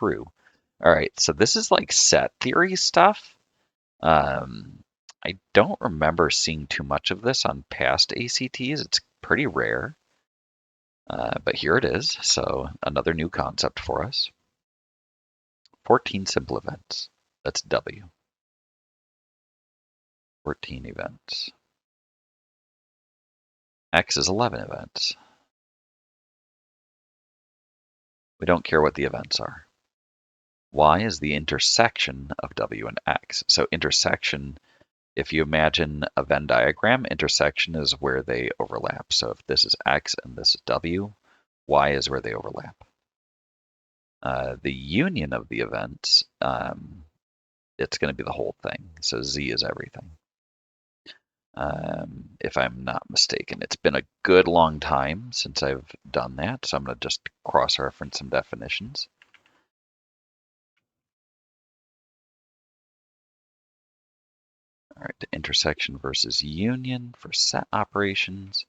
true. All right, so this is like set theory stuff. I don't remember seeing too much of this on past ACTs. It's pretty rare, but here it is. So another new concept for us. 14 simple events. That's W. 14 events. X is 11 events. We don't care what the events are. Y is the intersection of W and X. So intersection, if you imagine a Venn diagram, intersection is where they overlap. So if this is X and this is W, Y is where they overlap. The union of the events, it's going to be the whole thing. So Z is everything. If I'm not mistaken. It's been a good long time since I've done that, so I'm going to just cross-reference some definitions. All right, the intersection versus union for set operations.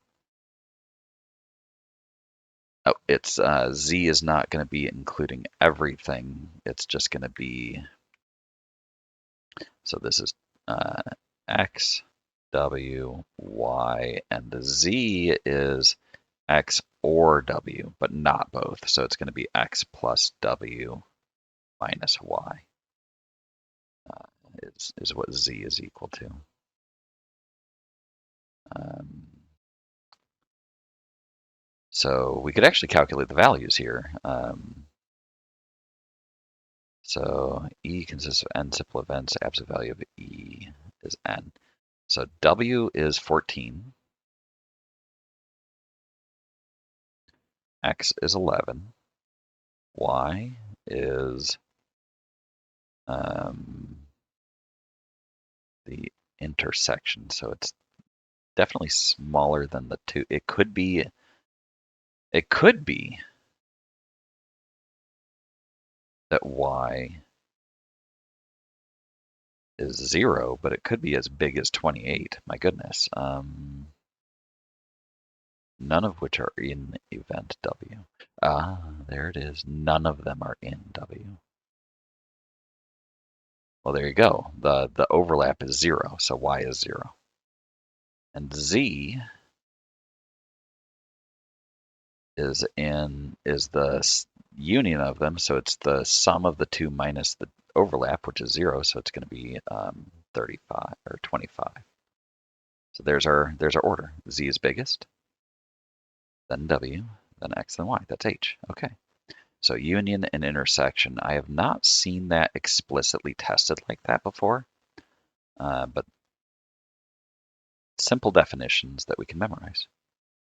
Oh, it's Z is not going to be including everything. It's just going to be, so this is X, W, Y, and the Z is X or W, but not both. So it's going to be X plus W minus Y is what Z is equal to. So we could actually calculate the values here. So E consists of n simple events. Absolute value of E is n. So W is 14. X is 11. Y is the intersection. So it's definitely smaller than the two. It could be that Y is 0, but it could be as big as 28. My goodness. None of which are in event W. There it is. None of them are in W. Well, there you go. The overlap is 0, so Y is 0. And Z is the union of them, so it's the sum of the two minus the overlap, which is 0, so it's going to be 35 or 25. So there's our order. Z is biggest, then W, then X, then Y. That's H. Okay. So union and intersection. I have not seen that explicitly tested like that before, but simple definitions that we can memorize.